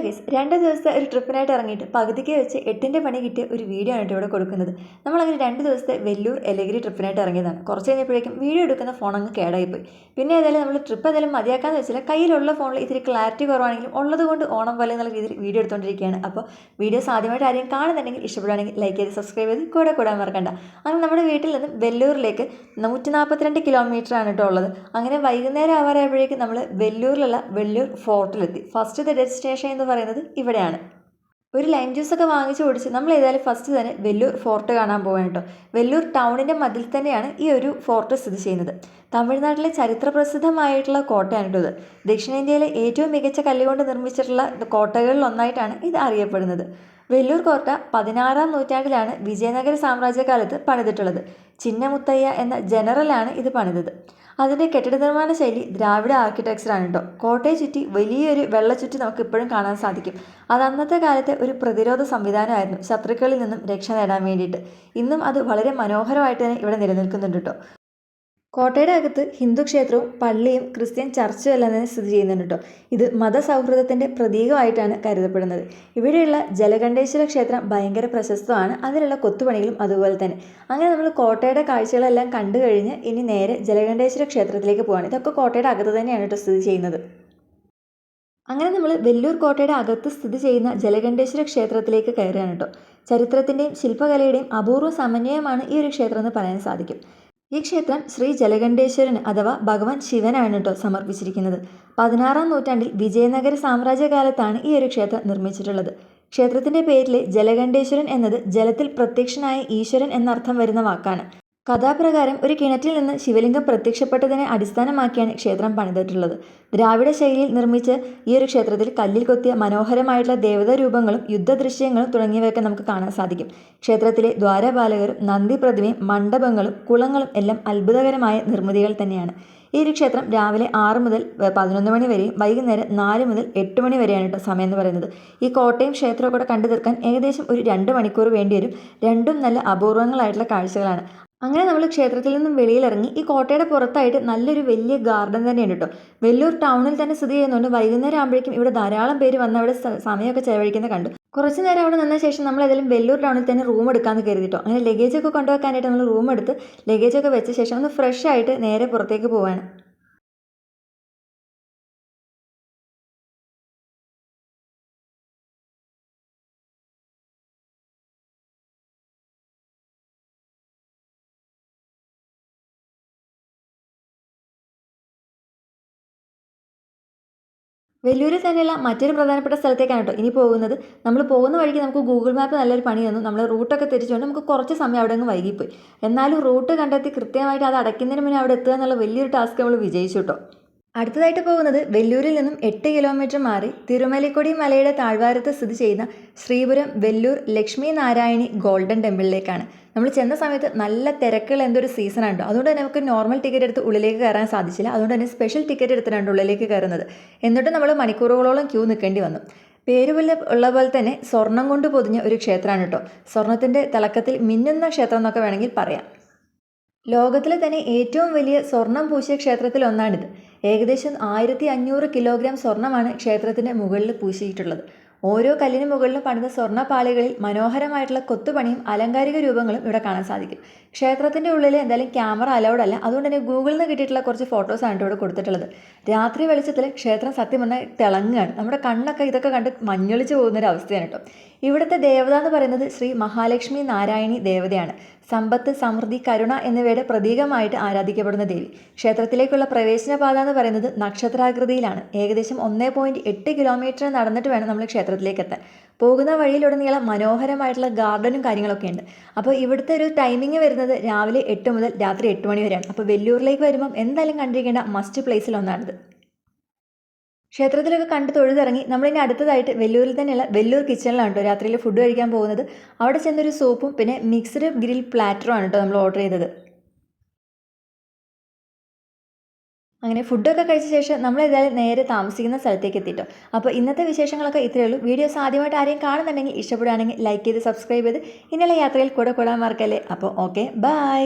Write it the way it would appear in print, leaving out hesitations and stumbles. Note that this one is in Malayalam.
ഗൈസ് 2 ദിവസത്തെ ഒരു ട്രിപ്പിനായിട്ട് ഇറങ്ങിയിട്ട് പകുതിക്ക് വെച്ച് 8ൻ്റെ പണി കിട്ടിയ ഒരു വീഡിയോ ആണ് ഇവിടെ കൊടുക്കുന്നത്. നമ്മളങ്ങനെ 2 ദിവസത്തെ വെല്ലൂർ എലഗിരി ട്രിപ്പിനായിട്ട് ഇറങ്ങിയതാണ്. കുറച്ച് കഴിഞ്ഞപ്പോഴേക്കും വീഡിയോ എടുക്കുന്ന ഫോൺ അങ്ങ് കേടായിപ്പോയി. പിന്നെ ഏതായാലും നമ്മൾ ട്രിപ്പ് ഏതായാലും മതിയാക്കാന്ന് വെച്ചാൽ കയ്യിലുള്ള ഫോണിൽ ഇത്തിരി ക്ലാരിറ്റി കുറവാണെങ്കിലും ഉള്ളതുകൊണ്ട് ഓണം പോലെ എന്നുള്ള രീതിയിൽ വീഡിയോ എടുത്തുകൊണ്ടിരിക്കുകയാണ്. അപ്പോൾ വീഡിയോസ് ആദ്യമായിട്ട് ആരെയും കാണുന്നുണ്ടെങ്കിൽ ഇഷ്ടപ്പെടുകയാണെങ്കിൽ ലൈക്ക് ചെയ്ത് സബ്സ്ക്രൈബ് ചെയ്ത് കൂടാൻ മറക്കണ്ട. അങ്ങനെ നമ്മുടെ വീട്ടിൽ നിന്നും വെല്ലൂരിലേക്ക് 142 കിലോമീറ്റർ ആണ് കേട്ടോ ഉള്ളത്. അങ്ങനെ വൈകുന്നേരം ആവാറായപ്പോഴേക്കും നമ്മൾ വെല്ലൂരിലുള്ള വെല്ലൂർ ഫോർട്ടിലെത്തി. ഫസ്റ്റ് ഡെസ്റ്റിനേഷൻ എന്ന് പറയുന്നത് ഇവിടെയാണ്. ഒരു ലൈം ജ്യൂസൊക്കെ വാങ്ങിച്ച് കുടിച്ച് നമ്മൾ ഏതായാലും ഫസ്റ്റ് തന്നെ വെല്ലൂർ ഫോർട്ട് കാണാൻ പോകാൻ കേട്ടോ. വെല്ലൂർ ടൗണിൻ്റെ മതിൽ തന്നെയാണ് ഈ ഒരു ഫോർട്ട് സ്ഥിതി ചെയ്യുന്നത്. തമിഴ്നാട്ടിലെ ചരിത്രപ്രസിദ്ധമായിട്ടുള്ള കോട്ടയാണ് കേട്ടോ ഇത്. ദക്ഷിണേന്ത്യയിലെ ഏറ്റവും മികച്ച കല്ലുകൊണ്ട് നിർമ്മിച്ചിട്ടുള്ള കോട്ടകളിൽ ഒന്നായിട്ടാണ് ഇത് അറിയപ്പെടുന്നത്. വെല്ലൂർ കോട്ട 16-ാം നൂറ്റാണ്ടിലാണ് വിജയനഗര സാമ്രാജ്യകാലത്ത് പണിതിട്ടുള്ളത്. ചിന്നമുത്തയ്യ എന്ന ജനറലാണ് ഇത് പണിതത്. അതിൻ്റെ കെട്ടിട നിർമ്മാണ ശൈലി ദ്രാവിഡ ആർക്കിടെക്ചറാണ് കേട്ടോ. കോട്ടയെ ചുറ്റി വലിയൊരു വെള്ളച്ചുറ്റി നമുക്ക് ഇപ്പോഴും കാണാൻ സാധിക്കും. അത് അന്നത്തെ കാലത്തെ ഒരു പ്രതിരോധ സംവിധാനമായിരുന്നു, ശത്രുക്കളിൽ നിന്നും രക്ഷ നേടാൻ വേണ്ടിയിട്ട്. ഇന്നും അത് വളരെ മനോഹരമായിട്ട് തന്നെ ഇവിടെ നിലനിൽക്കുന്നുണ്ട് കേട്ടോ. കോട്ടയുടെ അകത്ത് ഹിന്ദു ക്ഷേത്രവും പള്ളിയും ക്രിസ്ത്യൻ ചർച്ചും എല്ലാം തന്നെ സ്ഥിതി ചെയ്യുന്നുണ്ട് കേട്ടോ. ഇത് മതസൗഹൃദത്തിൻ്റെ പ്രതീകമായിട്ടാണ് കരുതപ്പെടുന്നത്. ഇവിടെയുള്ള ജലകണ്ഠേശ്വര ക്ഷേത്രം ഭയങ്കര പ്രശസ്തമാണ്. അതിലുള്ള കൊത്തുപണികളും അതുപോലെ തന്നെ. അങ്ങനെ നമ്മൾ കോട്ടയുടെ കാഴ്ചകളെല്ലാം കണ്ടു കഴിഞ്ഞ് ഇനി നേരെ ജലകണ്ഠേശ്വര ക്ഷേത്രത്തിലേക്ക് പോവാണ്. ഇതൊക്കെ കോട്ടയുടെ അകത്ത് തന്നെയാണ് കേട്ടോ സ്ഥിതി ചെയ്യുന്നത്. അങ്ങനെ നമ്മൾ വെല്ലൂർ കോട്ടയുടെ അകത്ത് സ്ഥിതി ചെയ്യുന്ന ജലകണ്ഠേശ്വര ക്ഷേത്രത്തിലേക്ക് കയറുകയാണ് കേട്ടോ. ചരിത്രത്തിൻ്റെയും ശില്പകലയുടെയും അപൂർവ സമന്വയമാണ് ഈ ഒരു ക്ഷേത്രം എന്ന് പറയാൻ സാധിക്കും. ഈ ക്ഷേത്രം ശ്രീ ജലകണ്ഠേശ്വരന് അഥവാ ഭഗവാൻ ശിവനാണ് കേട്ടോ സമർപ്പിച്ചിരിക്കുന്നത്. 16-ാം നൂറ്റാണ്ടിൽ വിജയനഗര സാമ്രാജ്യകാലത്താണ് ഈ ഒരു ക്ഷേത്രം നിർമ്മിച്ചിട്ടുള്ളത്. ക്ഷേത്രത്തിൻ്റെ പേരിൽ ജലകണ്ഠേശ്വരൻ എന്നത് ജലത്തിൽ പ്രത്യക്ഷനായ ഈശ്വരൻ എന്നർത്ഥം വരുന്ന വാക്കാണ്. കഥാപ്രകാരം ഒരു കിണറ്റിൽ നിന്ന് ശിവലിംഗം പ്രത്യക്ഷപ്പെട്ടതിനെ അടിസ്ഥാനമാക്കിയാണ് ക്ഷേത്രം പണിതിട്ടുള്ളത്. ദ്രാവിഡ ശൈലിയിൽ നിർമ്മിച്ച ഈ ഒരു ക്ഷേത്രത്തിൽ കല്ലിൽ കൊത്തിയ മനോഹരമായിട്ടുള്ള ദേവതാ രൂപങ്ങളും യുദ്ധദൃശ്യങ്ങളും തുടങ്ങിയവയൊക്കെ നമുക്ക് കാണാൻ സാധിക്കും. ക്ഷേത്രത്തിലെ ദ്വാരപാലകരും നന്ദി പ്രതിമയും മണ്ഡപങ്ങളും കുളങ്ങളും എല്ലാം അത്ഭുതകരമായ നിർമ്മിതികൾ തന്നെയാണ്. ഈ ഒരു ക്ഷേത്രം രാവിലെ 6 മുതൽ 11 മണി വരെയും വൈകുന്നേരം 4 മുതൽ 8 മണി വരെയാണ് കേട്ടോ സമയം എന്ന് പറയുന്നത്. ഈ കോട്ടയും ക്ഷേത്രവും കൂടെ കണ്ടു തീർക്കാൻ ഏകദേശം ഒരു 2 മണിക്കൂർ വേണ്ടിവരും. രണ്ടും നല്ല അപൂർവങ്ങളായിട്ടുള്ള കാഴ്ചകളാണ്. അങ്ങനെ നമ്മൾ ക്ഷേത്രത്തിൽ നിന്നും വെളിയിലിറങ്ങി ഈ കോട്ടയുടെ പുറത്തായിട്ട് നല്ലൊരു വലിയ ഗാർഡൻ തന്നെയാണ് കേട്ടോ. വെല്ലൂർ ടൗണിൽ തന്നെ സ്ഥിതി ചെയ്യുന്നതുകൊണ്ട് വൈകുന്നേരം ആകുമ്പോഴേക്കും ഇവിടെ ധാരാളം പേര് വന്ന് അവിടെ സമയമൊക്കെ ചെലവഴിക്കുന്നത് കണ്ടു. കുറച്ച് നേരം അവിടെ നിന്ന ശേഷം നമ്മൾ ഏതായാലും വെല്ലൂർ ടൗണിൽ തന്നെ റൂം എടുക്കാമെന്ന് കരുതിട്ടോ. അങ്ങനെ ലഗേജൊക്കെ കൊണ്ടുവെക്കാനായിട്ട് നമ്മൾ റൂം എടുത്ത് ലഗേജൊക്കെ വെച്ച ശേഷം ഒന്ന് ഫ്രഷ് ആയിട്ട് നേരെ പുറത്തേക്ക് പോവാണ്. വെല്ലൂരിൽ തന്നെയുള്ള മറ്റൊരു പ്രധാനപ്പെട്ട സ്ഥലത്തേക്കാണ് കേട്ടോ ഇനി പോകുന്നത്. നമ്മൾ പോകുന്ന വഴിക്ക് നമുക്ക് ഗൂഗിൾ മാപ്പ് നല്ലൊരു പണി തന്നു. നമ്മൾ റൂട്ടൊക്കെ തിരിച്ചുകൊണ്ട് നമുക്ക് കുറച്ച് സമയം അവിടെ അങ്ങ് വൈകിപ്പോയി. എന്നാലും റൂട്ട് കണ്ടെത്തി കൃത്യമായിട്ട് അത് അടയ്ക്കുന്നതിന് മുന്നേ അവിടെ എത്തുക എന്നുള്ള വലിയൊരു ടാസ്ക് നമ്മൾ വിജയിച്ചു കേട്ടോ. അടുത്തതായിട്ട് പോകുന്നത് വെല്ലൂരിൽ നിന്നും 8 കിലോമീറ്റർ മാറി തിരുമലക്കൊടി മലയുടെ താഴ്വാരത്ത് സ്ഥിതി ചെയ്യുന്ന ശ്രീപുരം വെല്ലൂർ ലക്ഷ്മി നാരായണി ഗോൾഡൻ ടെമ്പിളിലേക്കാണ്. നമ്മൾ ചെന്ന സമയത്ത് നല്ല തിരക്കുള്ള എന്തൊരു സീസണാണ് കേട്ടോ. അതുകൊണ്ട് തന്നെ നമുക്ക് നോർമൽ ടിക്കറ്റ് എടുത്ത് ഉള്ളിലേക്ക് കയറാൻ സാധിച്ചില്ല. അതുകൊണ്ട് തന്നെ സ്പെഷ്യൽ ടിക്കറ്റ് എടുത്തിട്ടാണ് ഉള്ളിലേക്ക് കയറുന്നത്. എന്നിട്ട് നമ്മൾ മണിക്കൂറുകളോളം ക്യൂ നിൽക്കേണ്ടി വന്നു. പേരുപോലെ ഉള്ള പോലെ തന്നെ സ്വർണം കൊണ്ട് പൊതിഞ്ഞ ഒരു ക്ഷേത്രമാണ് കേട്ടോ. സ്വർണത്തിൻ്റെ തിളക്കത്തിൽ മിന്നുന്ന ക്ഷേത്രം എന്നൊക്കെ വേണമെങ്കിൽ പറയാം. ലോകത്തിലെ തന്നെ ഏറ്റവും വലിയ സ്വർണം പൂശിയ ക്ഷേത്രത്തിൽ ഒന്നാണിത്. ഏകദേശം 1500 കിലോഗ്രാം സ്വർണ്ണമാണ് ക്ഷേത്രത്തിൻ്റെ മുകളിൽ പൂശിയിട്ടുള്ളത്. ഓരോ കല്ലിന് മുകളിലും പണിത സ്വർണ്ണപ്പാളികളിൽ മനോഹരമായിട്ടുള്ള കൊത്തുപണിയും അലങ്കാരിക രൂപങ്ങളും ഇവിടെ കാണാൻ സാധിക്കും. ക്ഷേത്രത്തിൻ്റെ ഉള്ളിൽ എന്തായാലും ക്യാമറ അലൗഡ് അല്ല. അതുകൊണ്ട് തന്നെ ഗൂഗിളിൽ നിന്ന് കിട്ടിയിട്ടുള്ള കുറച്ച് ഫോട്ടോസാണ് ഇവിടെ കൊടുത്തിട്ടുള്ളത്. രാത്രി വെളിച്ചത്തിൽ ക്ഷേത്രം സത്യം പറഞ്ഞാൽ തിളങ്ങുകയാണ്. നമ്മുടെ കണ്ണൊക്കെ ഇതൊക്കെ കണ്ട് മഞ്ഞൊളിച്ച് പോകുന്നൊരവസ്ഥയാണ് കേട്ടോ. ഇവിടുത്തെ ദേവത എന്ന് പറയുന്നത് ശ്രീ മഹാലക്ഷ്മി നാരായണി ദേവതയാണ്. സമ്പത്ത്, സമൃദ്ധി, കരുണ എന്നിവയുടെ പ്രതീകമായിട്ട് ആരാധിക്കപ്പെടുന്ന ദേവി. ക്ഷേത്രത്തിലേക്കുള്ള പ്രവേശനപാത എന്ന് പറയുന്നത് നക്ഷത്രാകൃതിയിലാണ്. ഏകദേശം 1.8 കിലോമീറ്റർ നടന്നിട്ട് വേണം നമ്മൾ ക്ഷേത്രത്തിലേക്ക് എത്താൻ. പോകുന്ന വഴിയിലുടനീളം മനോഹരമായിട്ടുള്ള ഗാർഡനും കാര്യങ്ങളൊക്കെ ഉണ്ട്. അപ്പോൾ ഇവിടുത്തെ ഒരു ടൈമിംഗ് വരുന്നത് രാവിലെ 8 മുതൽ രാത്രി 8 മണി വരെയാണ്. അപ്പോൾ വെല്ലൂരിലേക്ക് വരുമ്പം എന്തായാലും കണ്ടിരിക്കേണ്ട മസ്റ്റ് പ്ലേസിൽ ഒന്നാണിത്. ക്ഷേത്രത്തിലൊക്കെ കണ്ട് തൊഴുതിറങ്ങി നമ്മളിനി അടുത്തതായിട്ട് വെല്ലൂരിൽ തന്നെയുള്ള വെല്ലൂർ കിച്ചണിലാണ് കേട്ടോ രാത്രിയിൽ ഫുഡ് കഴിക്കാൻ പോകുന്നത്. അവിടെ ചെന്നൊരു സൂപ്പും പിന്നെ മിക്സ്ഡ് ഗ്രിൽ പ്ലാറ്ററുമാണ് കേട്ടോ നമ്മൾ ഓർഡർ ചെയ്തത്. അങ്ങനെ ഫുഡൊക്കെ കഴിച്ച ശേഷം നമ്മൾ ഏതായാലും നേരെ താമസിക്കുന്ന സ്ഥലത്തേക്ക് എത്തിട്ടോ. അപ്പോൾ ഇന്നത്തെ വിശേഷങ്ങളൊക്കെ ഇത്രയേ ഉള്ളൂ. വീഡിയോസ് ആദ്യമായിട്ട് ആരെയും കാണുന്നുണ്ടെങ്കിൽ ഇഷ്ടപ്പെടുകയാണെങ്കിൽ ലൈക്ക് ചെയ്ത് സബ്സ്ക്രൈബ് ചെയ്ത് ഇനിയുള്ള യാത്രയിൽ കൂടെ കൂടാൻ മറക്കല്ലേ. അപ്പോൾ ഓക്കെ, ബൈ.